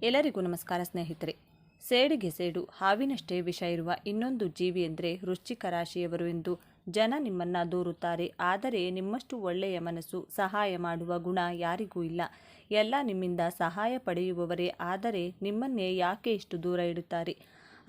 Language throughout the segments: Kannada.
ಎಲ್ಲರಿಗೂ ನಮಸ್ಕಾರ ಸ್ನೇಹಿತರೆ. ಸೇಡಿಗೆ ಸೇಡು, ಹಾವಿನಷ್ಟೇ ವಿಷ ಇರುವ ಇನ್ನೊಂದು ಜೀವಿ ಎಂದರೆ ವೃಶ್ಚಿಕ ರಾಶಿಯವರು ಎಂದು ಜನ ನಿಮ್ಮನ್ನು ದೂರುತ್ತಾರೆ. ಆದರೆ ನಿಮ್ಮಷ್ಟು ಒಳ್ಳೆಯ ಮನಸ್ಸು, ಸಹಾಯ ಮಾಡುವ ಗುಣ ಯಾರಿಗೂ ಇಲ್ಲ. ಎಲ್ಲ ನಿಮ್ಮಿಂದ ಸಹಾಯ ಪಡೆಯುವವರೇ, ಆದರೆ ನಿಮ್ಮನ್ನೇ ಯಾಕೆ ಇಷ್ಟು ದೂರ ಇಡುತ್ತಾರೆ?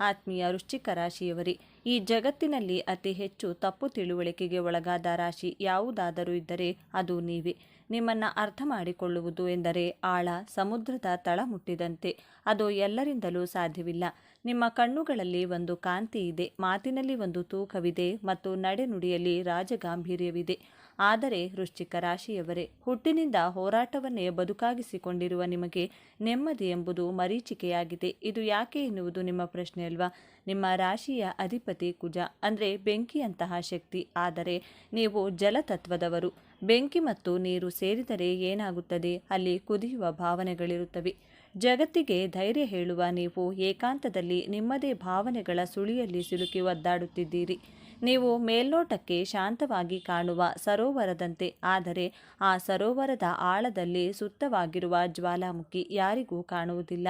ಆತ್ಮೀಯ ವೃಶ್ಚಿಕ ರಾಶಿಯವರೇ, ಈ ಜಗತ್ತಿನಲ್ಲಿ ಅತಿ ಹೆಚ್ಚು ತಪ್ಪು ತಿಳುವಳಿಕೆಗೆ ಒಳಗಾದ ರಾಶಿ ಯಾವುದಾದರೂ ಇದ್ದರೆ ಅದು ನೀವೇ. ನಿಮ್ಮನ್ನು ಅರ್ಥ ಮಾಡಿಕೊಳ್ಳುವುದು ಎಂದರೆ ಆಳ ಸಮುದ್ರದ ತಳ ಮುಟ್ಟಿದಂತೆ. ಅದು ಎಲ್ಲರಿಂದಲೂ ಸಾಧ್ಯವಿಲ್ಲ. ನಿಮ್ಮ ಕಣ್ಣುಗಳಲ್ಲಿ ಒಂದು ಕಾಂತಿ ಇದೆ, ಮಾತಿನಲ್ಲಿ ಒಂದು ತೂಕವಿದೆ ಮತ್ತು ನಡೆನುಡಿಯಲ್ಲಿ ರಾಜಗಾಂಭೀರ್ಯವಿದೆ. ಆದರೆ ವೃಶ್ಚಿಕ ರಾಶಿಯವರೇ, ಹುಟ್ಟಿನಿಂದ ಹೋರಾಟವನ್ನೇ ಬದುಕಾಗಿಸಿಕೊಂಡಿರುವ ನಿಮಗೆ ನೆಮ್ಮದಿ ಎಂಬುದು ಮರೀಚಿಕೆಯಾಗಿದೆ. ಇದು ಯಾಕೆ ಎನ್ನುವುದು ನಿಮ್ಮ ಪ್ರಶ್ನೆ ಅಲ್ವಾ? ನಿಮ್ಮ ರಾಶಿಯ ಅಧಿಪತಿ ಕುಜ ಅಂದರೆ ಬೆಂಕಿಯಂತಹ ಶಕ್ತಿ. ಆದರೆ ನೀವು ಜಲತತ್ವದವರು. ಬೆಂಕಿ ಮತ್ತು ನೀರು ಸೇರಿದರೆ ಏನಾಗುತ್ತದೆ? ಅಲ್ಲಿ ಕುದಿಯುವ ಭಾವನೆಗಳಿರುತ್ತವೆ. ಜಗತ್ತಿಗೆ ಧೈರ್ಯ ಹೇಳುವ ನೀವು ಏಕಾಂತದಲ್ಲಿ ನಿಮ್ಮದೇ ಭಾವನೆಗಳ ಸುಳಿಯಲ್ಲಿ ಸಿಲುಕಿ ಒದ್ದಾಡುತ್ತಿದ್ದೀರಿ. ನೀವು ಮೇಲ್ನೋಟಕ್ಕೆ ಶಾಂತವಾಗಿ ಕಾಣುವ ಸರೋವರದಂತೆ, ಆದರೆ ಆ ಸರೋವರದ ಆಳದಲ್ಲಿ ಸುತ್ತವಾಗಿರುವ ಜ್ವಾಲಾಮುಖಿ ಯಾರಿಗೂ ಕಾಣುವುದಿಲ್ಲ.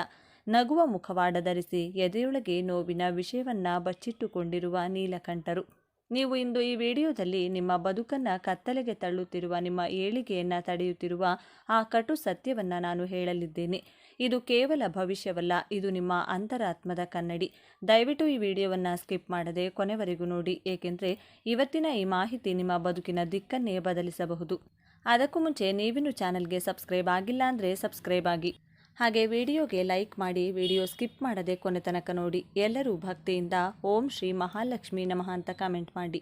ನಗುವ ಮುಖವಾಡ ಧರಿಸಿ ಎದೆಯೊಳಗೆ ನೋವಿನ ವಿಷಯವನ್ನ ಬಚ್ಚಿಟ್ಟುಕೊಂಡಿರುವ ನೀಲಕಂಠರು. ನೀವು ಇಂದು ಈ ವಿಡಿಯೋದಲ್ಲಿ ನಿಮ್ಮ ಬದುಕನ್ನು ಕತ್ತಲೆಗೆ ತಳ್ಳುತ್ತಿರುವ, ನಿಮ್ಮ ಏಳಿಗೆಯನ್ನು ತಡೆಯುತ್ತಿರುವ ಆ ಕಟು ಸತ್ಯವನ್ನು ನಾನು ಹೇಳಲಿದ್ದೇನೆ. ಇದು ಕೇವಲ ಭವಿಷ್ಯವಲ್ಲ, ಇದು ನಿಮ್ಮ ಅಂತರಾತ್ಮದ ಕನ್ನಡಿ. ದಯವಿಟ್ಟು ಈ ವಿಡಿಯೋವನ್ನು ಸ್ಕಿಪ್ ಮಾಡದೆ ಕೊನೆವರೆಗೂ ನೋಡಿ, ಏಕೆಂದರೆ ಇವತ್ತಿನ ಈ ಮಾಹಿತಿ ನಿಮ್ಮ ಬದುಕಿನ ದಿಕ್ಕನ್ನೇ ಬದಲಿಸಬಹುದು. ಅದಕ್ಕೂ ಮುಂಚೆ ನೀವಿನ್ನು ಚಾನಲ್ಗೆ ಸಬ್ಸ್ಕ್ರೈಬ್ ಆಗಿಲ್ಲ ಅಂದರೆ ಸಬ್ಸ್ಕ್ರೈಬ್ ಆಗಿ, ಹಾಗೆ ವಿಡಿಯೋಗೆ ಲೈಕ್ ಮಾಡಿ, ವಿಡಿಯೋ ಸ್ಕಿಪ್ ಮಾಡದೆ ಕೊನೆ ತನಕ ನೋಡಿ. ಎಲ್ಲರೂ ಭಕ್ತಿಯಿಂದ ಓಂ ಶ್ರೀ ಮಹಾಲಕ್ಷ್ಮಿ ನಮಃ ಅಂತ ಕಮೆಂಟ್ ಮಾಡಿ.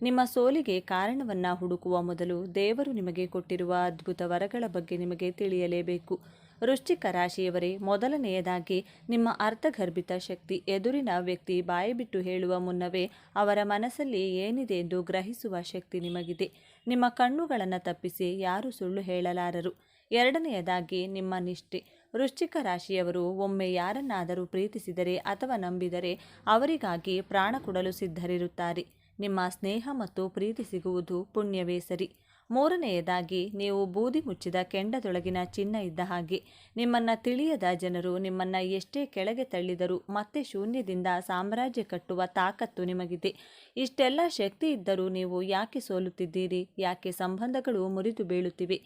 ನಿಮ್ಮ ಸೋಲಿಗೆ ಕಾರಣವನ್ನು ಹುಡುಕುವ ಮೊದಲು ದೇವರು ನಿಮಗೆ ಕೊಟ್ಟಿರುವ ಅದ್ಭುತ ವರಗಳ ಬಗ್ಗೆ ನಿಮಗೆ ತಿಳಿಯಲೇಬೇಕು. ವೃಶ್ಚಿಕ ರಾಶಿಯವರೇ, ಮೊದಲನೆಯದಾಗಿ ನಿಮ್ಮ ಅರ್ಥಗರ್ಭಿತ ಶಕ್ತಿ. ಎದುರಿನ ವ್ಯಕ್ತಿ ಬಾಯಿ ಬಿಟ್ಟು ಹೇಳುವ ಮುನ್ನವೇ ಅವರ ಮನಸ್ಸಲ್ಲಿ ಏನಿದೆ ಎಂದು ಗ್ರಹಿಸುವ ಶಕ್ತಿ ನಿಮಗಿದೆ. ನಿಮ್ಮ ಕಣ್ಣುಗಳನ್ನು ತಪ್ಪಿಸಿ ಯಾರೂ ಸುಳ್ಳು ಹೇಳಲಾರರು. ಎರಡನೆಯದಾಗಿ ನಿಮ್ಮ ನಿಷ್ಠೆ. ವೃಶ್ಚಿಕ ರಾಶಿಯವರು ಒಮ್ಮೆ ಯಾರನ್ನಾದರೂ ಪ್ರೀತಿಸಿದರೆ ಅಥವಾ ನಂಬಿದರೆ ಅವರಿಗಾಗಿ ಪ್ರಾಣ ಕೊಡಲು ಸಿದ್ಧರಿರುತ್ತಾರೆ. ನಿಮ್ಮ ಸ್ನೇಹ ಮತ್ತು ಪ್ರೀತಿ ಸಿಗುವುದು ಪುಣ್ಯವೇ ಸರಿ. ಮೂರನೆಯದಾಗಿ ನೀವು ಬೂದಿ ಮುಚ್ಚಿದ ಕೆಂಡದೊಳಗಿನ ಚಿನ್ನ ಇದ್ದ ಹಾಗೆ. ನಿಮ್ಮನ್ನು ತಿಳಿಯದ ಜನರು ನಿಮ್ಮನ್ನು ಎಷ್ಟೇ ಕೆಳಗೆ ತಳ್ಳಿದರೂ ಮತ್ತೆ ಶೂನ್ಯದಿಂದ ಸಾಮ್ರಾಜ್ಯ ಕಟ್ಟುವ ತಾಕತ್ತು ನಿಮಗಿದೆ. ಇಷ್ಟೆಲ್ಲ ಶಕ್ತಿ ಇದ್ದರೂ ನೀವು ಯಾಕೆ ಸೋಲುತ್ತಿದ್ದೀರಿ? ಯಾಕೆ ಸಂಬಂಧಗಳು ಮುರಿದು ಬೀಳುತ್ತಿವೆ?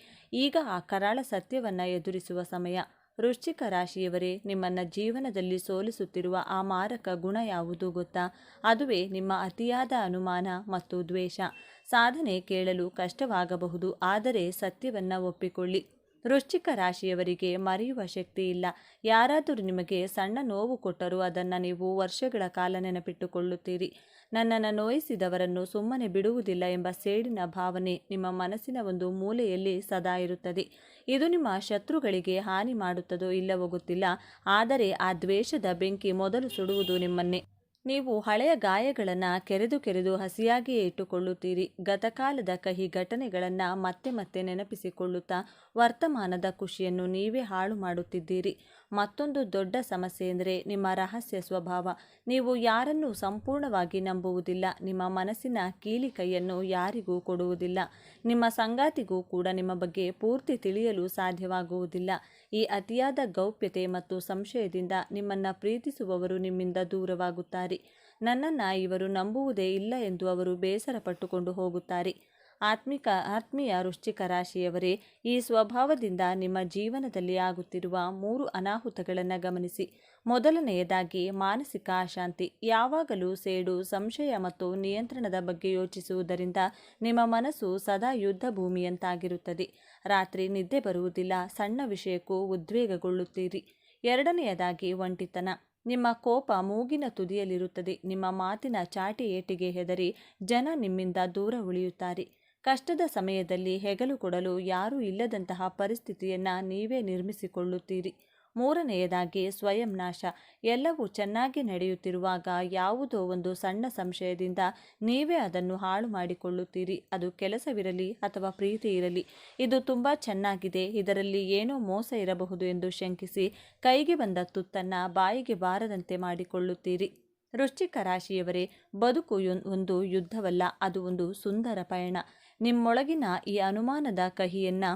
ಈಗ ಆ ಕರಾಳ ಸತ್ಯವನ್ನು ಎದುರಿಸುವ ಸಮಯ. ವೃಶ್ಚಿಕ ರಾಶಿಯವರೇ, ನಿಮ್ಮನ್ನು ಜೀವನದಲ್ಲಿ ಸೋಲಿಸುತ್ತಿರುವ ಆ ಮಾರಕ ಗುಣ ಯಾವುದು ಗೊತ್ತಾ? ಅದುವೇ ನಿಮ್ಮ ಅತಿಯಾದ ಅನುಮಾನ ಮತ್ತು ದ್ವೇಷ. ಸಾಧನೆ ಕೇಳಲು ಕಷ್ಟವಾಗಬಹುದು, ಆದರೆ ಸತ್ಯವನ್ನು ಒಪ್ಪಿಕೊಳ್ಳಿ. ವೃಶ್ಚಿಕ ರಾಶಿಯವರಿಗೆ ಮರೆಯುವ ಶಕ್ತಿ ಇಲ್ಲ. ಯಾರಾದರೂ ನಿಮಗೆ ಸಣ್ಣ ನೋವು ಕೊಟ್ಟರೂ ಅದನ್ನು ನೀವು ವರ್ಷಗಳ ಕಾಲ ನೆನಪಿಟ್ಟುಕೊಳ್ಳುತ್ತೀರಿ. ನನ್ನನ್ನು ನೋಯಿಸಿದವರನ್ನು ಸುಮ್ಮನೆ ಬಿಡುವುದಿಲ್ಲ ಎಂಬ ಸೇಡಿನ ಭಾವನೆ ನಿಮ್ಮ ಮನಸ್ಸಿನ ಒಂದು ಮೂಲೆಯಲ್ಲಿ ಸದಾ ಇರುತ್ತದೆ. ಇದು ನಿಮ್ಮ ಶತ್ರುಗಳಿಗೆ ಹಾನಿ ಮಾಡುತ್ತದೋ ಇಲ್ಲವೋ ಗೊತ್ತಿಲ್ಲ, ಆದರೆ ಆ ದ್ವೇಷದ ಬೆಂಕಿ ಮೊದಲು ಸುಡುವುದು ನಿಮ್ಮನ್ನೇ. ನೀವು ಹಳೆಯ ಗಾಯಗಳನ್ನು ಕೆರೆದು ಹಸಿಯಾಗಿಯೇ ಇಟ್ಟುಕೊಳ್ಳುತ್ತೀರಿ. ಗತಕಾಲದ ಕಹಿ ಘಟನೆಗಳನ್ನು ಮತ್ತೆ ಮತ್ತೆ ನೆನಪಿಸಿಕೊಳ್ಳುತ್ತಾ ವರ್ತಮಾನದ ಖುಷಿಯನ್ನು ನೀವೇ ಹಾಳು ಮಾಡುತ್ತಿದ್ದೀರಿ. ಮತ್ತೊಂದು ದೊಡ್ಡ ಸಮಸ್ಯೆ ಎಂದರೆ ನಿಮ್ಮ ರಹಸ್ಯ ಸ್ವಭಾವ. ನೀವು ಯಾರನ್ನೂ ಸಂಪೂರ್ಣವಾಗಿ ನಂಬುವುದಿಲ್ಲ. ನಿಮ್ಮ ಮನಸ್ಸಿನ ಕೀಲಿ ಕೈಯನ್ನು ಯಾರಿಗೂ ಕೊಡುವುದಿಲ್ಲ. ನಿಮ್ಮ ಸಂಗಾತಿಗೂ ಕೂಡ ನಿಮ್ಮ ಬಗ್ಗೆ ಪೂರ್ತಿ ತಿಳಿಯಲು ಸಾಧ್ಯವಾಗುವುದಿಲ್ಲ. ಈ ಅತಿಯಾದ ಗೌಪ್ಯತೆ ಮತ್ತು ಸಂಶಯದಿಂದ ನಿಮ್ಮನ್ನು ಪ್ರೀತಿಸುವವರು ನಿಮ್ಮಿಂದ ದೂರವಾಗುತ್ತಾರೆ. ನನ್ನನ್ನು ಇವರು ನಂಬುವುದೇ ಇಲ್ಲ ಎಂದು ಅವರು ಬೇಸರ ಪಟ್ಟುಕೊಂಡು ಹೋಗುತ್ತಾರೆ. ಆತ್ಮೀಯ ವೃಶ್ಚಿಕ ರಾಶಿಯವರೇ, ಈ ಸ್ವಭಾವದಿಂದ ನಿಮ್ಮ ಜೀವನದಲ್ಲಿ ಆಗುತ್ತಿರುವ 3 ಅನಾಹುತಗಳನ್ನು ಗಮನಿಸಿ. ಮೊದಲನೆಯದಾಗಿ ಮಾನಸಿಕ ಅಶಾಂತಿ. ಯಾವಾಗಲೂ ಸೇಡು, ಸಂಶಯ ಮತ್ತು ನಿಯಂತ್ರಣದ ಬಗ್ಗೆ ಯೋಚಿಸುವುದರಿಂದ ನಿಮ್ಮ ಮನಸ್ಸು ಸದಾ ಯುದ್ಧ ಭೂಮಿಯಂತಾಗಿರುತ್ತದೆ. ರಾತ್ರಿ ನಿದ್ದೆ ಬರುವುದಿಲ್ಲ, ಸಣ್ಣ ವಿಷಯಕ್ಕೂ ಉದ್ವೇಗಗೊಳ್ಳುತ್ತೀರಿ. ಎರಡನೆಯದಾಗಿ ಒಂಟಿತನ. ನಿಮ್ಮ ಕೋಪ ಮೂಗಿನ ತುದಿಯಲ್ಲಿರುತ್ತದೆ. ನಿಮ್ಮ ಮಾತಿನ ಚಾಟಿ ಏಟಿಗೆ ಹೆದರಿ ಜನ ನಿಮ್ಮಿಂದ ದೂರ ಉಳಿಯುತ್ತಾರೆ. ಕಷ್ಟದ ಸಮಯದಲ್ಲಿ ಹೆಗಲು ಕೊಡಲು ಯಾರೂ ಇಲ್ಲದಂತಹ ಪರಿಸ್ಥಿತಿಯನ್ನು ನೀವೇ ನಿರ್ಮಿಸಿಕೊಳ್ಳುತ್ತೀರಿ. ಮೂರನೆಯದಾಗಿ ಸ್ವಯಂ ನಾಶ. ಎಲ್ಲವೂ ಚೆನ್ನಾಗಿ ನಡೆಯುತ್ತಿರುವಾಗ ಯಾವುದೋ ಒಂದು ಸಣ್ಣ ಸಂಶಯದಿಂದ ನೀವೇ ಅದನ್ನು ಹಾಳು ಮಾಡಿಕೊಳ್ಳುತ್ತೀರಿ. ಅದು ಕೆಲಸವಿರಲಿ ಅಥವಾ ಪ್ರೀತಿ ಇರಲಿ. ಇದು ತುಂಬ ಚೆನ್ನಾಗಿದೆ, ಇದರಲ್ಲಿ ಏನೋ ಮೋಸ ಇರಬಹುದು ಎಂದು ಶಂಕಿಸಿ ಕೈಗೆ ಬಂದ ತುತ್ತನ್ನು ಬಾಯಿಗೆ ಬಾರದಂತೆ ಮಾಡಿಕೊಳ್ಳುತ್ತೀರಿ. ವೃಶ್ಚಿಕ ರಾಶಿಯವರೇ, ಬದುಕು ಒಂದು ಯುದ್ಧವಲ್ಲ, ಅದು ಒಂದು ಸುಂದರ ಪಯಣ. ನಿಮ್ಮೊಳಗಿನ ಈ ಅನುಮಾನದ ಕಹಿಯನ್ನು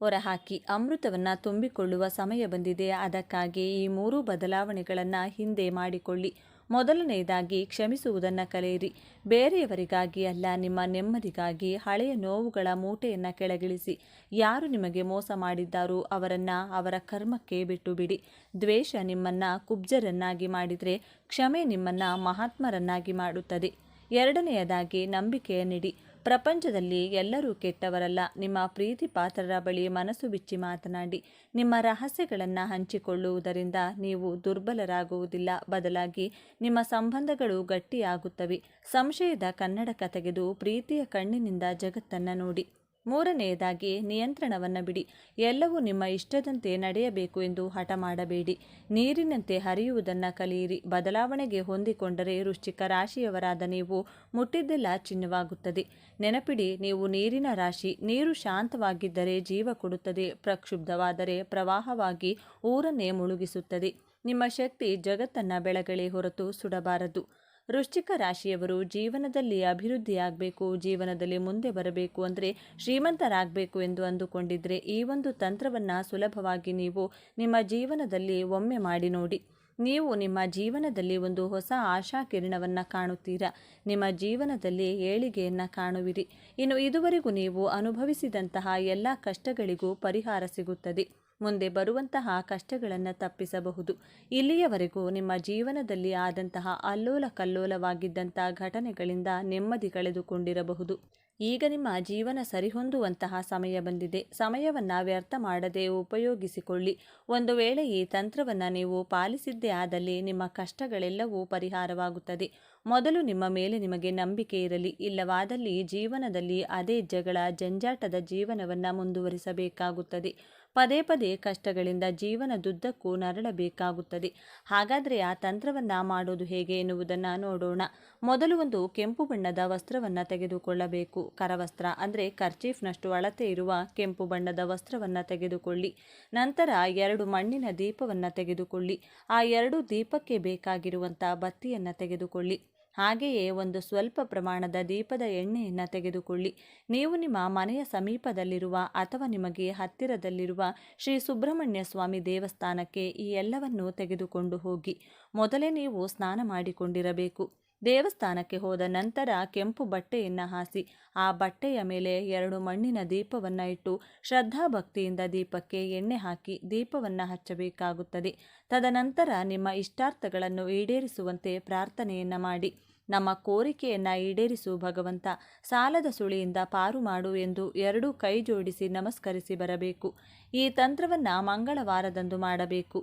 ಹೊರಹಾಕಿ ಅಮೃತವನ್ನು ತುಂಬಿಕೊಳ್ಳುವ ಸಮಯ ಬಂದಿದೆ. ಅದಕ್ಕಾಗಿ ಈ 3 ಬದಲಾವಣೆಗಳನ್ನು ಹಿಂದೆ ಮಾಡಿಕೊಳ್ಳಿ. ಮೊದಲನೆಯದಾಗಿ ಕ್ಷಮಿಸುವುದನ್ನು ಕಲಿಯಿರಿ. ಬೇರೆಯವರಿಗಾಗಿ ಅಲ್ಲ, ನಿಮ್ಮ ನೆಮ್ಮದಿಗಾಗಿ. ಹಳೆಯ ನೋವುಗಳ ಮೂಟೆಯನ್ನು ಕೆಳಗಿಳಿಸಿ. ಯಾರು ನಿಮಗೆ ಮೋಸ ಮಾಡಿದ್ದಾರೋ ಅವರನ್ನು ಅವರ ಕರ್ಮಕ್ಕೆ ಬಿಟ್ಟು ಬಿಡಿ. ದ್ವೇಷ ನಿಮ್ಮನ್ನು ಕುಬ್ಜರನ್ನಾಗಿ ಮಾಡಿದರೆ ಕ್ಷಮೆ ನಿಮ್ಮನ್ನು ಮಹಾತ್ಮರನ್ನಾಗಿ ಮಾಡುತ್ತದೆ. ಎರಡನೆಯದಾಗಿ ನಂಬಿಕೆಯನ್ನಿಡಿ. ಪ್ರಪಂಚದಲ್ಲಿ ಎಲ್ಲರೂ ಕೆಟ್ಟವರಲ್ಲ. ನಿಮ್ಮ ಪ್ರೀತಿ ಪಾತ್ರರ ಬಳಿ ಮನಸ್ಸು ಬಿಚ್ಚಿ ಮಾತನಾಡಿ. ನಿಮ್ಮ ರಹಸ್ಯಗಳನ್ನು ಹಂಚಿಕೊಳ್ಳುವುದರಿಂದ ನೀವು ದುರ್ಬಲರಾಗುವುದಿಲ್ಲ, ಬದಲಾಗಿ ನಿಮ್ಮ ಸಂಬಂಧಗಳು ಗಟ್ಟಿಯಾಗುತ್ತವೆ. ಸಂಶಯದ ಕನ್ನಡಕ ತೆಗೆದು ಪ್ರೀತಿಯ ಕಣ್ಣಿನಿಂದ ಜಗತ್ತನ್ನು ನೋಡಿ. ಮೂರನೆಯದಾಗಿ ನಿಯಂತ್ರಣವನ್ನು ಬಿಡಿ. ಎಲ್ಲವೂ ನಿಮ್ಮ ಇಷ್ಟದಂತೆ ನಡೆಯಬೇಕು ಎಂದು ಹಠ ಮಾಡಬೇಡಿ. ನೀರಿನಂತೆ ಹರಿಯುವುದನ್ನು ಕಲಿಯಿರಿ. ಬದಲಾವಣೆಗೆ ಹೊಂದಿಕೊಂಡರೆ ವೃಶ್ಚಿಕ ರಾಶಿಯವರಾದ ನೀವು ಮುಟ್ಟಿದ್ದೆಲ್ಲ ಚಿನ್ನವಾಗುತ್ತದೆ. ನೆನಪಿಡಿ, ನೀವು ನೀರಿನ ರಾಶಿ. ನೀರು ಶಾಂತವಾಗಿದ್ದರೆ ಜೀವ ಕೊಡುತ್ತದೆ, ಪ್ರಕ್ಷುಬ್ಧವಾದರೆ ಪ್ರವಾಹವಾಗಿ ಊರನ್ನೇ ಮುಳುಗಿಸುತ್ತದೆ. ನಿಮ್ಮ ಶಕ್ತಿ ಜಗತ್ತನ್ನು ಬೆಳಗಲೇ ಹೊರತು ಸುಡಬಾರದು. ವೃಶ್ಚಿಕ ರಾಶಿಯವರು ಜೀವನದಲ್ಲಿ ಅಭಿವೃದ್ಧಿಯಾಗಬೇಕು, ಜೀವನದಲ್ಲಿ ಮುಂದೆ ಬರಬೇಕು ಅಂದರೆ ಶ್ರೀಮಂತರಾಗಬೇಕು ಎಂದು ಅಂದುಕೊಂಡಿದ್ರೆ ಈ ಒಂದು ತಂತ್ರವನ್ನು ಸುಲಭವಾಗಿ ನೀವು ನಿಮ್ಮ ಜೀವನದಲ್ಲಿ ಒಮ್ಮೆ ಮಾಡಿ ನೋಡಿ. ನೀವು ನಿಮ್ಮ ಜೀವನದಲ್ಲಿ ಒಂದು ಹೊಸ ಆಶಾ ಕಿರಣವನ್ನು ಕಾಣುತ್ತೀರಾ. ನಿಮ್ಮ ಜೀವನದಲ್ಲಿ ಏಳಿಗೆಯನ್ನು ಕಾಣುವಿರಿ. ಇನ್ನು ಇದುವರೆಗೂ ನೀವು ಅನುಭವಿಸಿದಂತಹ ಎಲ್ಲ ಕಷ್ಟಗಳಿಗೂ ಪರಿಹಾರ ಸಿಗುತ್ತದೆ. ಮುಂದೆ ಬರುವಂತಹ ಕಷ್ಟಗಳನ್ನು ತಪ್ಪಿಸಬಹುದು. ಇಲ್ಲಿಯವರೆಗೂ ನಿಮ್ಮ ಜೀವನದಲ್ಲಿ ಆದಂತಹ ಅಲ್ಲೋಲ ಕಲ್ಲೋಲವಾಗಿದ್ದಂಥ ಘಟನೆಗಳಿಂದ ನೆಮ್ಮದಿ ಕಳೆದುಕೊಂಡಿರಬಹುದು. ಈಗ ನಿಮ್ಮ ಜೀವನ ಸರಿಹೊಂದುವಂತಹ ಸಮಯ ಬಂದಿದೆ. ಸಮಯವನ್ನು ವ್ಯರ್ಥ ಮಾಡದೆ ಉಪಯೋಗಿಸಿಕೊಳ್ಳಿ. ಒಂದು ವೇಳೆ ಈ ತಂತ್ರವನ್ನು ನೀವು ಪಾಲಿಸಿದ್ದೇ ಆದಲ್ಲಿ ನಿಮ್ಮ ಕಷ್ಟಗಳೆಲ್ಲವೂ ಪರಿಹಾರವಾಗುತ್ತದೆ. ಮೊದಲು ನಿಮ್ಮ ಮೇಲೆ ನಿಮಗೆ ನಂಬಿಕೆ ಇರಲಿ. ಇಲ್ಲವಾದಲ್ಲಿ ಜೀವನದಲ್ಲಿ ಅದೇ ಜಗಳ ಜಂಜಾಟದ ಜೀವನವನ್ನು ಮುಂದುವರಿಸಬೇಕಾಗುತ್ತದೆ. ಪದೇ ಪದೇ ಕಷ್ಟಗಳಿಂದ ಜೀವನದುದ್ದಕ್ಕೂ ನರಳಬೇಕಾಗುತ್ತದೆ. ಹಾಗಾದರೆ ಆ ತಂತ್ರವನ್ನು ಮಾಡೋದು ಹೇಗೆ ಎನ್ನುವುದನ್ನು ನೋಡೋಣ. ಮೊದಲು ಒಂದು ಕೆಂಪು ಬಣ್ಣದ ವಸ್ತ್ರವನ್ನು ತೆಗೆದುಕೊಳ್ಳಬೇಕು. ಕರವಸ್ತ್ರ ಅಂದರೆ ಕರ್ಚೀಫ್ನಷ್ಟು ಅಳತೆ ಇರುವ ಕೆಂಪು ಬಣ್ಣದ ವಸ್ತ್ರವನ್ನು ತೆಗೆದುಕೊಳ್ಳಿ. ನಂತರ 2 ಮಣ್ಣಿನ ದೀಪವನ್ನು ತೆಗೆದುಕೊಳ್ಳಿ. ಆ 2 ದೀಪಕ್ಕೆ ಬೇಕಾಗಿರುವಂಥ ಬತ್ತಿಯನ್ನು ತೆಗೆದುಕೊಳ್ಳಿ. ಹಾಗೆಯೇ ಒಂದು ಸ್ವಲ್ಪ ಪ್ರಮಾಣದ ದೀಪದ ಎಣ್ಣೆಯನ್ನು ತೆಗೆದುಕೊಳ್ಳಿ. ನೀವು ನಿಮ್ಮ ಮನೆಯ ಸಮೀಪದಲ್ಲಿರುವ ಅಥವಾ ನಿಮಗೆ ಹತ್ತಿರದಲ್ಲಿರುವ ಶ್ರೀ ಸುಬ್ರಹ್ಮಣ್ಯ ಸ್ವಾಮಿ ದೇವಸ್ಥಾನಕ್ಕೆ ಈ ಎಲ್ಲವನ್ನೂ ತೆಗೆದುಕೊಂಡು ಹೋಗಿ. ಮೊದಲೇ ನೀವು ಸ್ನಾನ ಮಾಡಿಕೊಂಡಿರಬೇಕು. ದೇವಸ್ಥಾನಕ್ಕೆ ಹೋದ ನಂತರ ಕೆಂಪು ಬಟ್ಟೆಯನ್ನು ಹಾಸಿ ಆ ಬಟ್ಟೆಯ ಮೇಲೆ 2 ಮಣ್ಣಿನ ದೀಪವನ್ನು ಇಟ್ಟು ಶ್ರದ್ಧಾಭಕ್ತಿಯಿಂದ ದೀಪಕ್ಕೆ ಎಣ್ಣೆ ಹಾಕಿ ದೀಪವನ್ನು ಹಚ್ಚಬೇಕಾಗುತ್ತದೆ. ತದನಂತರ ನಿಮ್ಮ ಇಷ್ಟಾರ್ಥಗಳನ್ನು ಈಡೇರಿಸುವಂತೆ ಪ್ರಾರ್ಥನೆಯನ್ನು ಮಾಡಿ. ನಮ್ಮ ಕೋರಿಕೆಯನ್ನು ಈಡೇರಿಸು ಭಗವಂತ, ಸಾಲದ ಸುಳಿಯಿಂದ ಪಾರು ಮಾಡು ಎಂದು 2 ಕೈ ಜೋಡಿಸಿ ನಮಸ್ಕರಿಸಿ ಬರಬೇಕು. ಈ ತಂತ್ರವನ್ನು ಮಂಗಳವಾರದಂದು ಮಾಡಬೇಕು.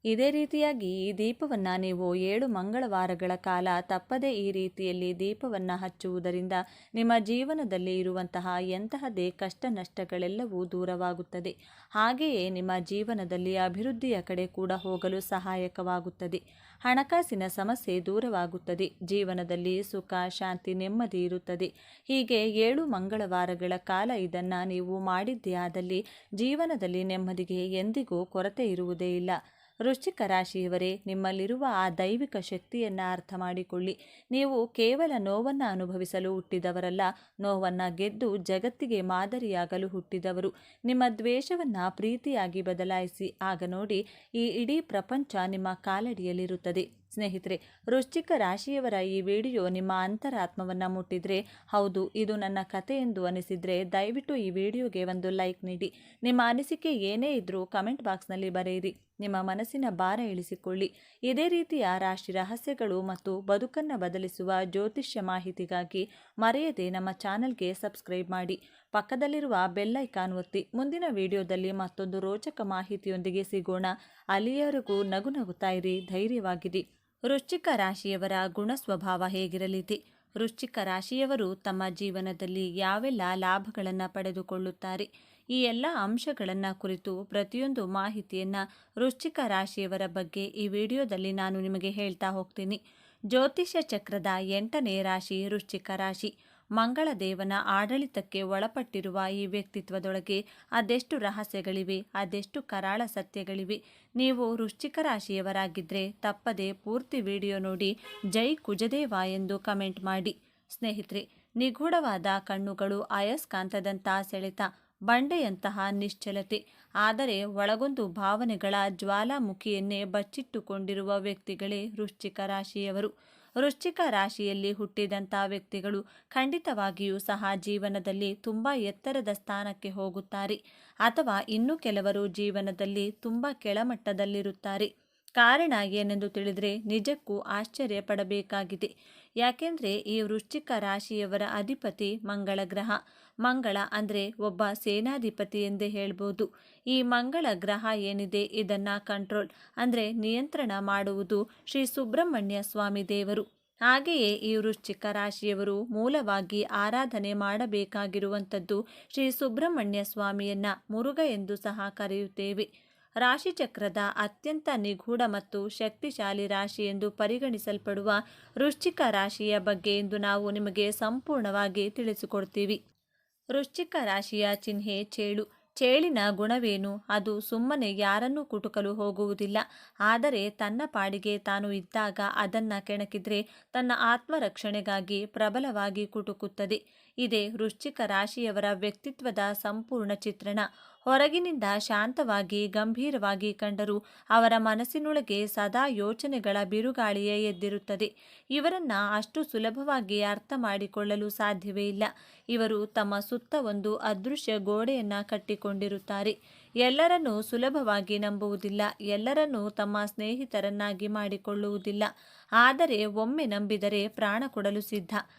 ಇದೇ ರೀತಿಯಾಗಿ ಈ ದೀಪವನ್ನು ನೀವು 7 ಮಂಗಳವಾರಗಳ ಕಾಲ ತಪ್ಪದೇ ಈ ರೀತಿಯಲ್ಲಿ ದೀಪವನ್ನು ಹಚ್ಚುವುದರಿಂದ ನಿಮ್ಮ ಜೀವನದಲ್ಲಿ ಇರುವಂತಹ ಎಂತಹದೇ ಕಷ್ಟ ನಷ್ಟಗಳೆಲ್ಲವೂ ದೂರವಾಗುತ್ತದೆ. ಹಾಗೆಯೇ ನಿಮ್ಮ ಜೀವನದಲ್ಲಿ ಅಭಿವೃದ್ಧಿಯ ಕಡೆ ಕೂಡ ಹೋಗಲು ಸಹಾಯಕವಾಗುತ್ತದೆ. ಹಣಕಾಸಿನ ಸಮಸ್ಯೆ ದೂರವಾಗುತ್ತದೆ. ಜೀವನದಲ್ಲಿ ಸುಖ, ಶಾಂತಿ, ನೆಮ್ಮದಿ ಇರುತ್ತದೆ. ಹೀಗೆ 7 ಮಂಗಳವಾರಗಳ ಕಾಲ ಇದನ್ನು ನೀವು ಮಾಡಿದ್ದೇ ಆದಲ್ಲಿ ಜೀವನದಲ್ಲಿ ನೆಮ್ಮದಿಗೆ ಎಂದಿಗೂ ಕೊರತೆ ಇರುವುದೇ ಇಲ್ಲ. ವೃಶ್ಚಿಕ ರಾಶಿಯವರೇ, ನಿಮ್ಮಲ್ಲಿರುವ ಆ ದೈವಿಕ ಶಕ್ತಿಯನ್ನು ಅರ್ಥ ಮಾಡಿಕೊಳ್ಳಿ. ನೀವು ಕೇವಲ ನೋವನ್ನು ಅನುಭವಿಸಲು ಹುಟ್ಟಿದವರಲ್ಲ, ನೋವನ್ನು ಗೆದ್ದು ಜಗತ್ತಿಗೆ ಮಾದರಿಯಾಗಲು ಹುಟ್ಟಿದವರು. ನಿಮ್ಮ ದ್ವೇಷವನ್ನು ಪ್ರೀತಿಯಾಗಿ ಬದಲಾಯಿಸಿ. ಆಗ ನೋಡಿ, ಈ ಇಡೀ ಪ್ರಪಂಚ ನಿಮ್ಮ ಕಾಲಡಿಯಲ್ಲಿರುತ್ತದೆ. ಸ್ನೇಹಿತರೆ, ವೃಶ್ಚಿಕ ರಾಶಿಯವರ ಈ ವಿಡಿಯೋ ನಿಮ್ಮ ಅಂತರಾತ್ಮವನ್ನು ಮುಟ್ಟಿದ್ರೆ, ಹೌದು ಇದು ನನ್ನ ಕತೆ ಎಂದು ಅನಿಸಿದರೆ ದಯವಿಟ್ಟು ಈ ವಿಡಿಯೋಗೆ ಒಂದು ಲೈಕ್ ನೀಡಿ. ನಿಮ್ಮ ಅನಿಸಿಕೆ ಏನೇ ಇದ್ರೂ ಕಮೆಂಟ್ ಬಾಕ್ಸ್ನಲ್ಲಿ ಬರೆಯಿರಿ. ನಿಮ್ಮ ಮನಸ್ಸಿನ ಭಾರ ಇಳಿಸಿಕೊಳ್ಳಿ. ಇದೇ ರೀತಿಯ ರಾಶಿ ರಹಸ್ಯಗಳು ಮತ್ತು ಬದುಕನ್ನು ಬದಲಿಸುವ ಜ್ಯೋತಿಷ್ಯ ಮಾಹಿತಿಗಾಗಿ ಮರೆಯದೆ ನಮ್ಮ ಚಾನಲ್ಗೆ ಸಬ್ಸ್ಕ್ರೈಬ್ ಮಾಡಿ. ಪಕ್ಕದಲ್ಲಿರುವ ಬೆಲ್ ಐಕಾನ್ ಒತ್ತಿ. ಮುಂದಿನ ವಿಡಿಯೋದಲ್ಲಿ ಮತ್ತೊಂದು ರೋಚಕ ಮಾಹಿತಿಯೊಂದಿಗೆ ಸಿಗೋಣ. ಅಲ್ಲಿಯವರೆಗೂ ನಗು ನಗುತ್ತಾ ಇರಿ, ಧೈರ್ಯವಾಗಿರಿ. ವೃಶ್ಚಿಕ ರಾಶಿಯವರ ಗುಣ ಸ್ವಭಾವ ಹೇಗಿರಲಿದೆ? ವೃಶ್ಚಿಕ ರಾಶಿಯವರು ತಮ್ಮ ಜೀವನದಲ್ಲಿ ಯಾವೆಲ್ಲ ಲಾಭಗಳನ್ನು ಪಡೆದುಕೊಳ್ಳುತ್ತಾರೆ? ಈ ಎಲ್ಲ ಅಂಶಗಳನ್ನು ಕುರಿತು ಪ್ರತಿಯೊಂದು ಮಾಹಿತಿಯನ್ನು ವೃಶ್ಚಿಕ ರಾಶಿಯವರ ಬಗ್ಗೆ ಈ ವಿಡಿಯೋದಲ್ಲಿ ನಾನು ನಿಮಗೆ ಹೇಳ್ತಾ ಹೋಗ್ತೀನಿ. ಜ್ಯೋತಿಷ್ಯ ಚಕ್ರದ 8ನೇ ರಾಶಿ ವೃಶ್ಚಿಕ ರಾಶಿ. ಮಂಗಳ ದೇವನ ಆಡಳಿತಕ್ಕೆ ಒಳಪಟ್ಟಿರುವ ಈ ವ್ಯಕ್ತಿತ್ವದೊಳಗೆ ಅದೆಷ್ಟು ರಹಸ್ಯಗಳಿವೆ, ಅದೆಷ್ಟು ಕರಾಳ ಸತ್ಯಗಳಿವೆ. ನೀವು ವೃಶ್ಚಿಕ ರಾಶಿಯವರಾಗಿದ್ದರೆ ತಪ್ಪದೆ ಪೂರ್ತಿ ವಿಡಿಯೋ ನೋಡಿ ಜೈ ಕುಜದೇವ ಎಂದು ಕಮೆಂಟ್ ಮಾಡಿ. ಸ್ನೇಹಿತರೆ, ನಿಗೂಢವಾದ ಕಣ್ಣುಗಳು, ಅಯಸ್ಕಾಂತದಂಥ ಸೆಳೆತ, ಬಂಡೆಯಂತಹ ನಿಶ್ಚಲತೆ. ಆದರೆ ಒಳಗೊಂದು ಭಾವನೆಗಳ ಜ್ವಾಲಾಮುಖಿಯನ್ನೇ ಬಚ್ಚಿಟ್ಟುಕೊಂಡಿರುವ ವ್ಯಕ್ತಿಗಳೇ ವೃಶ್ಚಿಕ ರಾಶಿಯವರು. ವೃಶ್ಚಿಕ ರಾಶಿಯಲ್ಲಿ ಹುಟ್ಟಿದಂಥ ವ್ಯಕ್ತಿಗಳು ಖಂಡಿತವಾಗಿಯೂ ಸಹ ಜೀವನದಲ್ಲಿ ತುಂಬ ಎತ್ತರದ ಸ್ಥಾನಕ್ಕೆ ಹೋಗುತ್ತಾರೆ, ಅಥವಾ ಇನ್ನು ಕೆಲವರು ಜೀವನದಲ್ಲಿ ತುಂಬ ಕೆಳಮಟ್ಟದಲ್ಲಿರುತ್ತಾರೆ. ಕಾರಣ ಏನೆಂದು ತಿಳಿದರೆ ನಿಜಕ್ಕೂ ಆಶ್ಚರ್ಯ ಪಡಬೇಕಾಗಿದೆ. ಯಾಕೆಂದರೆ ಈ ವೃಶ್ಚಿಕ ರಾಶಿಯವರ ಅಧಿಪತಿ ಮಂಗಳ ಗ್ರಹ. ಮಂಗಳ ಅಂದರೆ ಒಬ್ಬ ಸೇನಾಧಿಪತಿ ಎಂದೇ ಹೇಳ್ಬೋದು. ಈ ಮಂಗಳ ಗ್ರಹ ಏನಿದೆ ಇದನ್ನು ಕಂಟ್ರೋಲ್ ಅಂದರೆ ನಿಯಂತ್ರಣ ಮಾಡುವುದು ಶ್ರೀ ಸುಬ್ರಹ್ಮಣ್ಯ ಸ್ವಾಮಿ ದೇವರು. ಹಾಗೆಯೇ ಈ ವೃಶ್ಚಿಕ ರಾಶಿಯವರು ಮೂಲವಾಗಿ ಆರಾಧನೆ ಮಾಡಬೇಕಾಗಿರುವಂಥದ್ದು ಶ್ರೀ ಸುಬ್ರಹ್ಮಣ್ಯ ಸ್ವಾಮಿಯನ್ನ ಮುರುಘ ಎಂದು ಸಹ ಕರೆಯುತ್ತೇವೆ. ರಾಶಿಚಕ್ರದ ಅತ್ಯಂತ ನಿಗೂಢ ಮತ್ತು ಶಕ್ತಿಶಾಲಿ ರಾಶಿ ಎಂದು ಪರಿಗಣಿಸಲ್ಪಡುವ ವೃಶ್ಚಿಕ ರಾಶಿಯ ಬಗ್ಗೆ ಇಂದು ನಾವು ನಿಮಗೆ ಸಂಪೂರ್ಣವಾಗಿ ತಿಳಿಸಿಕೊಡ್ತೀವಿ. ವೃಶ್ಚಿಕ ರಾಶಿಯ ಚಿಹ್ನೆ ಚೇಳು. ಚೇಳಿನ ಗುಣವೇನು? ಅದು ಸುಮ್ಮನೆ ಯಾರನ್ನೂ ಕುಟುಕಲು ಹೋಗುವುದಿಲ್ಲ. ಆದರೆ ತನ್ನ ಪಾಡಿಗೆ ತಾನು ಇದ್ದಾಗ ಅದನ್ನು ಕೆಣಕಿದ್ರೆ ತನ್ನ ಆತ್ಮರಕ್ಷಣೆಗಾಗಿ ಪ್ರಬಲವಾಗಿ ಕುಟುಕುತ್ತದೆ. ಇದೇ ವೃಶ್ಚಿಕ ರಾಶಿಯವರ ವ್ಯಕ್ತಿತ್ವದ ಸಂಪೂರ್ಣ ಚಿತ್ರಣ. ಹೊರಗಿನಿಂದ ಶಾಂತವಾಗಿ ಗಂಭೀರವಾಗಿ ಕಂಡರೂ ಅವರ ಮನಸ್ಸಿನೊಳಗೆ ಸದಾ ಯೋಚನೆಗಳ ಬಿರುಗಾಳಿಯೇ ಎದ್ದಿರುತ್ತದೆ. ಇವರನ್ನ ಅಷ್ಟು ಸುಲಭವಾಗಿ ಅರ್ಥ ಮಾಡಿಕೊಳ್ಳಲು ಸಾಧ್ಯವೇ ಇಲ್ಲ. ಇವರು ತಮ್ಮ ಸುತ್ತ ಒಂದು ಅದೃಶ್ಯ ಗೋಡೆಯನ್ನ ಕಟ್ಟಿಕೊಂಡಿರುತ್ತಾರೆ. ಎಲ್ಲರನ್ನೂ ಸುಲಭವಾಗಿ ನಂಬುವುದಿಲ್ಲ, ಎಲ್ಲರನ್ನೂ ತಮ್ಮ ಸ್ನೇಹಿತರನ್ನಾಗಿ ಮಾಡಿಕೊಳ್ಳುವುದಿಲ್ಲ. ಆದರೆ ಒಮ್ಮೆ ನಂಬಿದರೆ ಪ್ರಾಣ ಕೊಡಲು ಸಿದ್ಧ.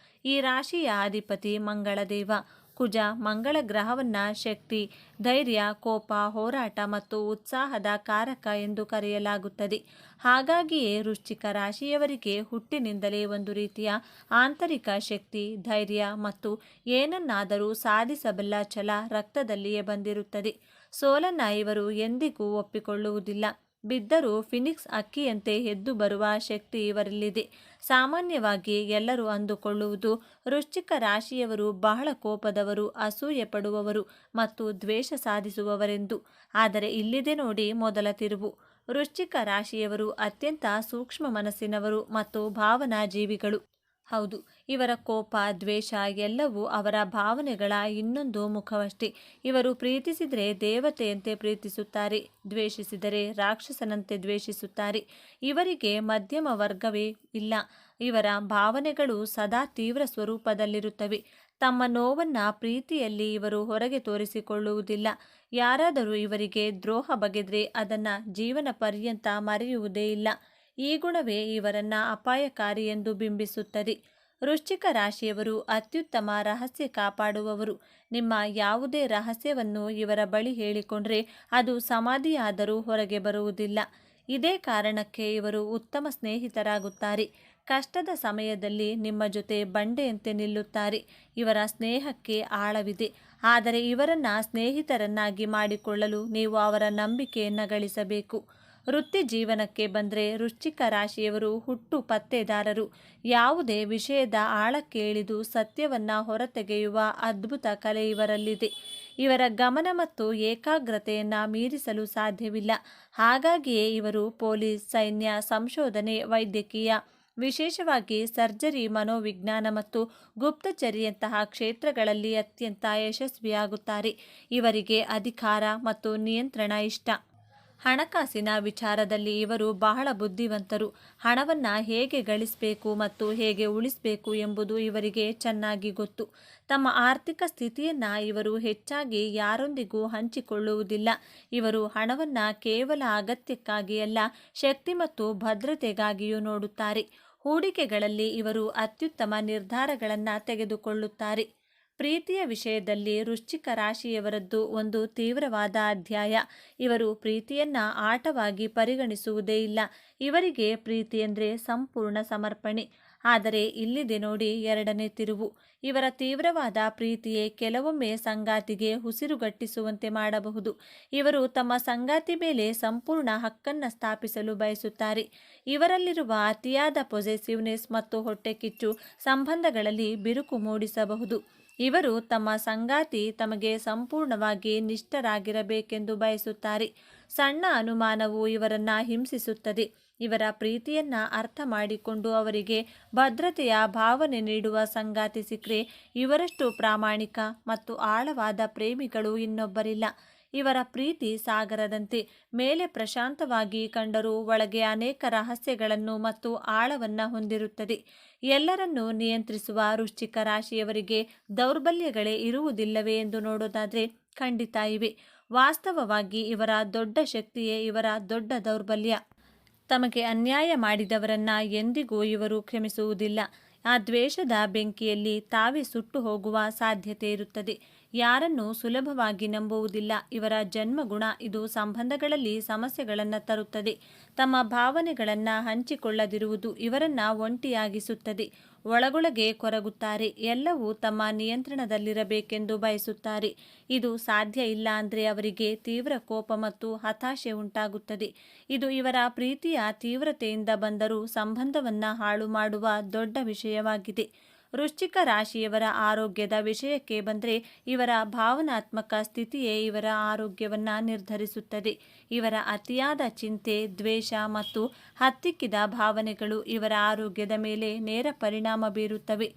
ಈ ರಾಶಿಯ ಅಧಿಪತಿ ಮಂಗಳದೇವ. ಕುಜ ಮಂಗಳ ಗ್ರಹವನ್ನ ಶಕ್ತಿ, ಧೈರ್ಯ, ಕೋಪ, ಹೋರಾಟ ಮತ್ತು ಉತ್ಸಾಹದ ಕಾರಕ ಎಂದು ಕರೆಯಲಾಗುತ್ತದೆ. ಹಾಗಾಗಿಯೇ ವೃಶ್ಚಿಕ ರಾಶಿಯವರಿಗೆ ಹುಟ್ಟಿನಿಂದಲೇ ಒಂದು ರೀತಿಯ ಆಂತರಿಕ ಶಕ್ತಿ, ಧೈರ್ಯ ಮತ್ತು ಏನನ್ನಾದರೂ ಸಾಧಿಸಬಲ್ಲ ಛಲ ರಕ್ತದಲ್ಲಿಯೇ ಬಂದಿರುತ್ತದೆ. ಸೋಲನ್ನ ಇವರು ಎಂದಿಗೂ ಒಪ್ಪಿಕೊಳ್ಳುವುದಿಲ್ಲ. ಬಿದ್ದರೂ ಫಿನಿಕ್ಸ್ ಅಕ್ಕಿಯಂತೆ ಎದ್ದು ಬರುವ ಶಕ್ತಿ ಇವರಲ್ಲಿದೆ. ಸಾಮಾನ್ಯವಾಗಿ ಎಲ್ಲರೂ ಅಂದುಕೊಳ್ಳುವುದು ವೃಶ್ಚಿಕ ರಾಶಿಯವರು ಬಹಳ ಕೋಪದವರು, ಅಸೂಯೆ ಪಡುವವರು ಮತ್ತು ದ್ವೇಷ ಸಾಧಿಸುವವರೆಂದು. ಆದರೆ ಇಲ್ಲಿದೆ ನೋಡಿ ಮೊದಲ ತಿರುವು. ವೃಶ್ಚಿಕ ರಾಶಿಯವರು ಅತ್ಯಂತ ಸೂಕ್ಷ್ಮ ಮನಸ್ಸಿನವರು ಮತ್ತು ಭಾವನಾ ಜೀವಿಗಳು. ಹೌದು, ಇವರ ಕೋಪ, ದ್ವೇಷ ಎಲ್ಲವೂ ಅವರ ಭಾವನೆಗಳ ಇನ್ನೊಂದು ಮುಖವಷ್ಟೇ. ಇವರು ಪ್ರೀತಿಸಿದರೆ ದೇವತೆಯಂತೆ ಪ್ರೀತಿಸುತ್ತಾರೆ, ದ್ವೇಷಿಸಿದರೆ ರಾಕ್ಷಸನಂತೆ ದ್ವೇಷಿಸುತ್ತಾರೆ. ಇವರಿಗೆ ಮಧ್ಯಮ ವರ್ಗವೇ ಇಲ್ಲ. ಇವರ ಭಾವನೆಗಳು ಸದಾ ತೀವ್ರ ಸ್ವರೂಪದಲ್ಲಿರುತ್ತವೆ. ತಮ್ಮ ನೋವನ್ನ ಪ್ರೀತಿಯಲ್ಲಿ ಇವರು ಹೊರಗೆ ತೋರಿಸಿಕೊಳ್ಳುವುದಿಲ್ಲ. ಯಾರಾದರೂ ಇವರಿಗೆ ದ್ರೋಹ ಬಗೆದ್ರೆ ಅದನ್ನ ಜೀವನ ಪರ್ಯಂತ ಮರೆಯುವುದೇ ಇಲ್ಲ. ಈ ಗುಣವೇ ಇವರನ್ನ ಅಪಾಯಕಾರಿ ಎಂದು ಬಿಂಬಿಸುತ್ತದೆ. ವೃಶ್ಚಿಕ ರಾಶಿಯವರು ಅತ್ಯುತ್ತಮ ರಹಸ್ಯ ಕಾಪಾಡುವವರು. ನಿಮ್ಮ ಯಾವುದೇ ರಹಸ್ಯವನ್ನು ಇವರ ಬಳಿ ಹೇಳಿಕೊಂಡ್ರೆ ಅದು ಸಮಾಧಿಯಾದರೂ ಹೊರಗೆ ಬರುವುದಿಲ್ಲ. ಇದೇ ಕಾರಣಕ್ಕೆ ಇವರು ಉತ್ತಮ ಸ್ನೇಹಿತರಾಗುತ್ತಾರೆ. ಕಷ್ಟದ ಸಮಯದಲ್ಲಿ ನಿಮ್ಮ ಜೊತೆ ಬಂಡೆಯಂತೆ ನಿಲ್ಲುತ್ತಾರೆ. ಇವರ ಸ್ನೇಹಕ್ಕೆ ಆಳವಿದೆ. ಆದರೆ ಇವರನ್ನ ಸ್ನೇಹಿತರನ್ನಾಗಿ ಮಾಡಿಕೊಳ್ಳಲು ನೀವು ಅವರ ನಂಬಿಕೆಯನ್ನು ಗಳಿಸಬೇಕು. ವೃತ್ತಿ ಜೀವನಕ್ಕೆ ಬಂದರೆ ವೃಶ್ಚಿಕ ರಾಶಿಯವರು ಹುಟ್ಟು ಪತ್ತೆದಾರರು. ಯಾವುದೇ ವಿಷಯದ ಆಳಕ್ಕೆ ಇಳಿದು ಸತ್ಯವನ್ನ ಹೊರತೆಗೆಯುವ ಅದ್ಭುತ ಕಲೆ ಇವರಲ್ಲಿದೆ. ಇವರ ಗಮನ ಮತ್ತು ಏಕಾಗ್ರತೆಯನ್ನ ಮೀರಿಸಲು ಸಾಧ್ಯವಿಲ್ಲ. ಹಾಗಾಗಿಯೇ ಇವರು ಪೊಲೀಸ್, ಸೈನ್ಯ, ಸಂಶೋಧನೆ, ವೈದ್ಯಕೀಯ, ವಿಶೇಷವಾಗಿ ಸರ್ಜರಿ, ಮನೋವಿಜ್ಞಾನ ಮತ್ತು ಗುಪ್ತಚರಿಯಂತಹ ಕ್ಷೇತ್ರಗಳಲ್ಲಿ ಅತ್ಯಂತ ಯಶಸ್ವಿಯಾಗುತ್ತಾರೆ. ಇವರಿಗೆ ಅಧಿಕಾರ ಮತ್ತು ನಿಯಂತ್ರಣ ಇಷ್ಟ. ಹಣಕಾಸಿನ ವಿಚಾರದಲ್ಲಿ ಇವರು ಬಹಳ ಬುದ್ಧಿವಂತರು. ಹಣವನ್ನು ಹೇಗೆ ಗಳಿಸಬೇಕು ಮತ್ತು ಹೇಗೆ ಉಳಿಸಬೇಕು ಎಂಬುದು ಇವರಿಗೆ ಚೆನ್ನಾಗಿ ಗೊತ್ತು. ತಮ್ಮ ಆರ್ಥಿಕ ಸ್ಥಿತಿಯನ್ನು ಇವರು ಹೆಚ್ಚಾಗಿ ಯಾರೊಂದಿಗೂ ಹಂಚಿಕೊಳ್ಳುವುದಿಲ್ಲ. ಇವರು ಹಣವನ್ನು ಕೇವಲ ಅಗತ್ಯಕ್ಕಾಗಿ ಅಲ್ಲ, ಶಕ್ತಿ ಮತ್ತು ಭದ್ರತೆಗಾಗಿಯೂ ನೋಡುತ್ತಾರೆ. ಹೂಡಿಕೆಗಳಲ್ಲಿ ಇವರು ಅತ್ಯುತ್ತಮ ನಿರ್ಧಾರಗಳನ್ನು ತೆಗೆದುಕೊಳ್ಳುತ್ತಾರೆ. ಪ್ರೀತಿಯ ವಿಷಯದಲ್ಲಿ ವೃಶ್ಚಿಕ ರಾಶಿಯವರದ್ದು ಒಂದು ತೀವ್ರವಾದ ಅಧ್ಯಾಯ. ಇವರು ಪ್ರೀತಿಯನ್ನ ಆಟವಾಗಿ ಪರಿಗಣಿಸುವುದೇ ಇಲ್ಲ. ಇವರಿಗೆ ಪ್ರೀತಿ ಎಂದರೆ ಸಂಪೂರ್ಣ ಸಮರ್ಪಣೆ. ಆದರೆ ಇಲ್ಲಿದೆ ನೋಡಿ ಎರಡನೇ ತಿರುವು. ಇವರ ತೀವ್ರವಾದ ಪ್ರೀತಿಯೇ ಕೆಲವೊಮ್ಮೆ ಸಂಗಾತಿಗೆ ಉಸಿರುಗಟ್ಟಿಸುವಂತೆ ಮಾಡಬಹುದು. ಇವರು ತಮ್ಮ ಸಂಗಾತಿ ಮೇಲೆ ಸಂಪೂರ್ಣ ಹಕ್ಕನ್ನು ಸ್ಥಾಪಿಸಲು ಬಯಸುತ್ತಾರೆ. ಇವರಲ್ಲಿರುವ ಅತಿಯಾದ ಪೊಸೆಸಿವ್ನೆಸ್ ಮತ್ತು ಹೊಟ್ಟೆಕಿಚ್ಚು ಸಂಬಂಧಗಳಲ್ಲಿ ಬಿರುಕು ಮೂಡಿಸಬಹುದು. ಇವರು ತಮ್ಮ ಸಂಗಾತಿ ತಮಗೆ ಸಂಪೂರ್ಣವಾಗಿ ನಿಷ್ಠರಾಗಿರಬೇಕೆಂದು ಬಯಸುತ್ತಾರೆ. ಸಣ್ಣ ಅನುಮಾನವು ಇವರನ್ನು ಹಿಂಸಿಸುತ್ತದೆ. ಇವರ ಪ್ರೀತಿಯನ್ನ ಅರ್ಥ ಮಾಡಿಕೊಂಡು ಅವರಿಗೆ ಭದ್ರತೆಯ ಭಾವನೆ ನೀಡುವ ಸಂಗಾತಿ ಸಿಕ್ಕರೆ ಇವರಷ್ಟು ಪ್ರಾಮಾಣಿಕ ಮತ್ತು ಆಳವಾದ ಪ್ರೇಮಿಗಳು ಇನ್ನೊಬ್ಬರಿಲ್ಲ. ಇವರ ಪ್ರೀತಿ ಸಾಗರದಂತೆ, ಮೇಲೆ ಪ್ರಶಾಂತವಾಗಿ ಕಂಡರೂ ಒಳಗೆ ಅನೇಕ ರಹಸ್ಯಗಳನ್ನು ಮತ್ತು ಆಳವನ್ನು ಹೊಂದಿರುತ್ತದೆ. ಎಲ್ಲರನ್ನೂ ನಿಯಂತ್ರಿಸುವ ವೃಶ್ಚಿಕ ರಾಶಿಯವರಿಗೆ ದೌರ್ಬಲ್ಯಗಳೇ ಇರುವುದಿಲ್ಲವೇ ಎಂದು ನೋಡೋದಾದರೆ ಖಂಡಿತ ಇವೆ. ವಾಸ್ತವವಾಗಿ ಇವರ ದೊಡ್ಡ ಶಕ್ತಿಯೇ ಇವರ ದೊಡ್ಡ ದೌರ್ಬಲ್ಯ. ತಮಗೆ ಅನ್ಯಾಯ ಮಾಡಿದವರನ್ನ ಎಂದಿಗೂ ಇವರು ಕ್ಷಮಿಸುವುದಿಲ್ಲ. ಆ ದ್ವೇಷದ ಬೆಂಕಿಯಲ್ಲಿ ತಾವೇ ಸುಟ್ಟು ಹೋಗುವ ಸಾಧ್ಯತೆ ಇರುತ್ತದೆ. ಯಾರನ್ನೂ ಸುಲಭವಾಗಿ ನಂಬುವುದಿಲ್ಲ. ಇವರ ಜನ್ಮಗುಣ ಇದು ಸಂಬಂಧಗಳಲ್ಲಿ ಸಮಸ್ಯೆಗಳನ್ನು ತರುತ್ತದೆ. ತಮ್ಮ ಭಾವನೆಗಳನ್ನು ಹಂಚಿಕೊಳ್ಳದಿರುವುದು ಇವರನ್ನು ಒಂಟಿಯಾಗಿಸುತ್ತದೆ. ಒಳಗೊಳಗೆ ಕೊರಗುತ್ತಾರೆ. ಎಲ್ಲವೂ ತಮ್ಮ ನಿಯಂತ್ರಣದಲ್ಲಿರಬೇಕೆಂದು ಬಯಸುತ್ತಾರೆ. ಇದು ಸಾಧ್ಯ ಇಲ್ಲ ಅಂದರೆ ಅವರಿಗೆ ತೀವ್ರ ಕೋಪ ಮತ್ತು ಹತಾಶೆ ಉಂಟಾಗುತ್ತದೆ. ಇದು ಇವರ ಪ್ರೀತಿಯ ತೀವ್ರತೆಯಿಂದ ಬಂದರೂ ಸಂಬಂಧವನ್ನು ಹಾಳು ಮಾಡುವ ದೊಡ್ಡ ವಿಷಯವಾಗಿದೆ. ವೃಶ್ಚಿಕ ರಾಶಿಯವರ ಆರೋಗ್ಯದ ವಿಷಯಕ್ಕೆ ಬಂದರೆ ಇವರ ಭಾವನಾತ್ಮಕ ಸ್ಥಿತಿಯೇ ಇವರ ಆರೋಗ್ಯವನ್ನು ನಿರ್ಧರಿಸುತ್ತದೆ. ಇವರ ಅತಿಯಾದ ಚಿಂತೆ, ದ್ವೇಷ ಮತ್ತು ಹತ್ತಿಕ್ಕಿದ ಭಾವನೆಗಳು ಇವರ ಆರೋಗ್ಯದ ಮೇಲೆ ನೇರ ಪರಿಣಾಮ ಬೀರುತ್ತವೆ.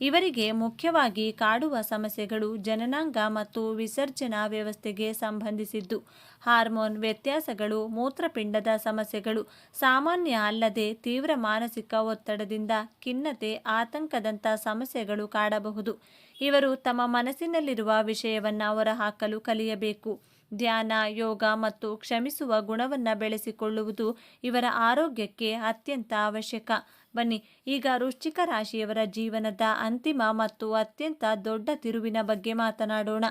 ಇವರಿಗೆ ಮುಖ್ಯವಾಗಿ ಕಾಡುವ ಸಮಸ್ಯೆಗಳು ಜನನಾಂಗ ಮತ್ತು ವಿಸರ್ಜನಾ ವ್ಯವಸ್ಥೆಗೆ ಸಂಬಂಧಿಸಿದ್ದು. ಹಾರ್ಮೋನ್ ವ್ಯತ್ಯಾಸಗಳು, ಮೂತ್ರಪಿಂಡದ ಸಮಸ್ಯೆಗಳು, ಸಾಮಾನ್ಯ ಅಲ್ಲದೆ ತೀವ್ರ ಮಾನಸಿಕ ಒತ್ತಡದಿಂದ ಖಿನ್ನತೆ, ಆತಂಕದಂಥ ಸಮಸ್ಯೆಗಳು ಕಾಡಬಹುದು. ಇವರು ತಮ್ಮ ಮನಸ್ಸಿನಲ್ಲಿರುವ ವಿಷಯವನ್ನು ಹೊರಹಾಕಲು ಕಲಿಯಬೇಕು. ಧ್ಯಾನ, ಯೋಗ ಮತ್ತು ಕ್ಷಮಿಸುವ ಗುಣವನ್ನು ಬೆಳೆಸಿಕೊಳ್ಳುವುದು ಇವರ ಆರೋಗ್ಯಕ್ಕೆ ಅತ್ಯಂತ ಅವಶ್ಯಕ. ಬನ್ನಿ ಈಗ ವೃಶ್ಚಿಕ ರಾಶಿಯವರ ಜೀವನದ ಅಂತಿಮ ಮತ್ತು ಅತ್ಯಂತ ದೊಡ್ಡ ತಿರುವಿನ ಬಗ್ಗೆ ಮಾತನಾಡೋಣ.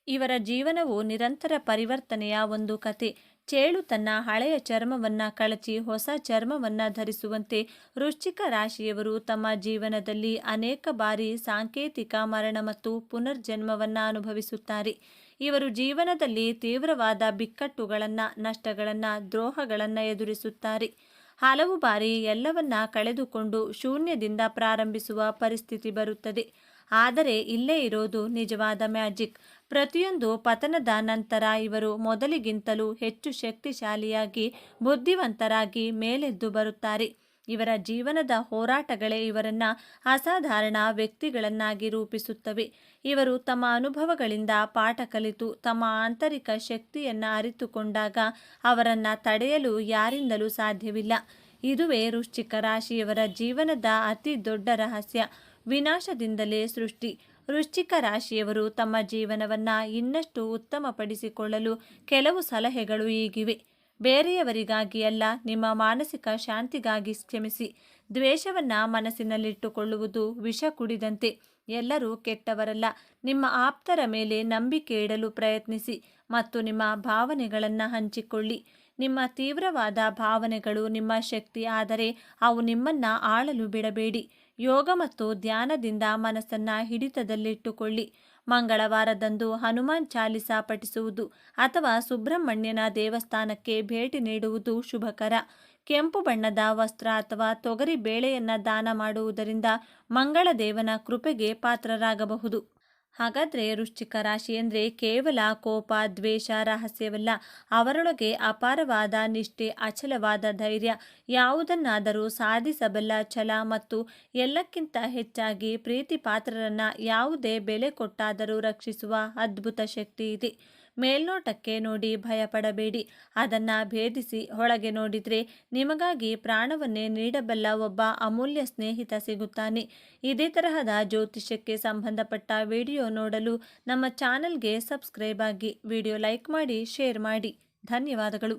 ಇವರ ಜೀವನವು ನಿರಂತರ ಪರಿವರ್ತನೆಯ ಒಂದು ಕತೆ. ಚೇಳು ತನ್ನ ಹಳೆಯ ಚರ್ಮವನ್ನು ಕಳಚಿ ಹೊಸ ಚರ್ಮವನ್ನು ಧರಿಸುವಂತೆ ವೃಶ್ಚಿಕ ರಾಶಿಯವರು ತಮ್ಮ ಜೀವನದಲ್ಲಿ ಅನೇಕ ಬಾರಿ ಸಾಂಕೇತಿಕ ಮರಣ ಮತ್ತು ಪುನರ್ಜನ್ಮವನ್ನು ಅನುಭವಿಸುತ್ತಾರೆ. ಇವರು ಜೀವನದಲ್ಲಿ ತೀವ್ರವಾದ ಬಿಕ್ಕಟ್ಟುಗಳನ್ನು, ನಷ್ಟಗಳನ್ನು, ದ್ರೋಹಗಳನ್ನು ಎದುರಿಸುತ್ತಾರೆ. ಹಲವು ಬಾರಿ ಎಲ್ಲವನ್ನ ಕಳೆದುಕೊಂಡು ಶೂನ್ಯದಿಂದ ಪ್ರಾರಂಭಿಸುವ ಪರಿಸ್ಥಿತಿ ಬರುತ್ತದೆ. ಆದರೆ ಇಲ್ಲೇ ಇರೋದು ನಿಜವಾದ ಮ್ಯಾಜಿಕ್. ಪ್ರತಿಯೊಂದು ಪತನದ ನಂತರ ಇವರು ಮೊದಲಿಗಿಂತಲೂ ಹೆಚ್ಚು ಶಕ್ತಿಶಾಲಿಯಾಗಿ, ಬುದ್ಧಿವಂತರಾಗಿ ಮೇಲೆದ್ದು ಬರುತ್ತಾರೆ. ಇವರ ಜೀವನದ ಹೋರಾಟಗಳೇ ಇವರನ್ನು ಅಸಾಧಾರಣ ವ್ಯಕ್ತಿಗಳನ್ನಾಗಿ ರೂಪಿಸುತ್ತವೆ. ಇವರು ತಮ್ಮ ಅನುಭವಗಳಿಂದ ಪಾಠ ಕಲಿತು ತಮ್ಮ ಆಂತರಿಕ ಶಕ್ತಿಯನ್ನು ಅರಿತುಕೊಂಡಾಗ ಅವರನ್ನು ತಡೆಯಲು ಯಾರಿಂದಲೂ ಸಾಧ್ಯವಿಲ್ಲ. ಇದುವೇ ವೃಶ್ಚಿಕ ರಾಶಿಯವರ ಜೀವನದ ಅತಿ ದೊಡ್ಡ ರಹಸ್ಯ. ವಿನಾಶದಿಂದಲೇ ಸೃಷ್ಟಿ. ವೃಶ್ಚಿಕ ರಾಶಿಯವರು ತಮ್ಮ ಜೀವನವನ್ನು ಇನ್ನಷ್ಟು ಉತ್ತಮಪಡಿಸಿಕೊಳ್ಳಲು ಕೆಲವು ಸಲಹೆಗಳು ಹೀಗಿವೆ. ಬೇರೆಯವರಿಗಾಗಿ ಅಲ್ಲ, ನಿಮ್ಮ ಮಾನಸಿಕ ಶಾಂತಿಗಾಗಿ ಕ್ಷಮಿಸಿ. ದ್ವೇಷವನ್ನು ಮನಸ್ಸಿನಲ್ಲಿಟ್ಟುಕೊಳ್ಳುವುದು ವಿಷ ಕುಡಿದಂತೆ. ಎಲ್ಲರೂ ಕೆಟ್ಟವರಲ್ಲ. ನಿಮ್ಮ ಆಪ್ತರ ಮೇಲೆ ನಂಬಿಕೆ ಇಡಲು ಪ್ರಯತ್ನಿಸಿ ಮತ್ತು ನಿಮ್ಮ ಭಾವನೆಗಳನ್ನು ಹಂಚಿಕೊಳ್ಳಿ. ನಿಮ್ಮ ತೀವ್ರವಾದ ಭಾವನೆಗಳು ನಿಮ್ಮ ಶಕ್ತಿ, ಆದರೆ ಅವು ನಿಮ್ಮನ್ನು ಆಳಲು ಬಿಡಬೇಡಿ. ಯೋಗ ಮತ್ತು ಧ್ಯಾನದಿಂದ ಮನಸ್ಸನ್ನು ಹಿಡಿತದಲ್ಲಿಟ್ಟುಕೊಳ್ಳಿ. ಮಂಗಳವಾರದಂದು ಹನುಮಾನ್ ಚಾಲಿಸಾ ಪಠಿಸುವುದು ಅಥವಾ ಸುಬ್ರಹ್ಮಣ್ಯನ ದೇವಸ್ಥಾನಕ್ಕೆ ಭೇಟಿ ನೀಡುವುದು ಶುಭಕರ. ಕೆಂಪು ಬಣ್ಣದ ವಸ್ತ್ರ ಅಥವಾ ತೊಗರಿ ಬೇಳೆಯನ್ನು ದಾನ ಮಾಡುವುದರಿಂದ ಮಂಗಳದೇವನ ಕೃಪೆಗೆ ಪಾತ್ರರಾಗಬಹುದು. ಹಾಗಾದರೆ ವೃಶ್ಚಿಕ ರಾಶಿ ಅಂದರೆ ಕೇವಲ ಕೋಪ, ದ್ವೇಷ, ರಹಸ್ಯವಲ್ಲ. ಅವರೊಳಗೆ ಅಪಾರವಾದ ನಿಷ್ಠೆ, ಅಚಲವಾದ ಧೈರ್ಯ, ಯಾವುದನ್ನಾದರೂ ಸಾಧಿಸಬಲ್ಲ ಛಲ ಮತ್ತು ಎಲ್ಲಕ್ಕಿಂತ ಹೆಚ್ಚಾಗಿ ಪ್ರೀತಿ ಪಾತ್ರರನ್ನು ಯಾವುದೇ ಬೆಲೆ ಕೊಟ್ಟಾದರೂ ರಕ್ಷಿಸುವ ಅದ್ಭುತ ಶಕ್ತಿ ಇದೆ. ಮೇಲ್ನೋಟಕ್ಕೆ ನೋಡಿ ಭಯಪಡಬೇಡಿ. ಅದನ್ನು ಭೇದಿಸಿ ಒಳಗೆ ನೋಡಿದರೆ ನಿಮಗಾಗಿ ಪ್ರಾಣವನ್ನೇ ನೀಡಬಲ್ಲ ಒಬ್ಬ ಅಮೂಲ್ಯ ಸ್ನೇಹಿತ ಸಿಗುತ್ತಾನೆ. ಇದೇ ತರಹದ ಜ್ಯೋತಿಷ್ಯಕ್ಕೆ ಸಂಬಂಧಪಟ್ಟ ವಿಡಿಯೋ ನೋಡಲು ನಮ್ಮ ಚಾನಲ್ಗೆ ಸಬ್ಸ್ಕ್ರೈಬ್ ಆಗಿ, ವಿಡಿಯೋ ಲೈಕ್ ಮಾಡಿ, ಶೇರ್ ಮಾಡಿ. ಧನ್ಯವಾದಗಳು.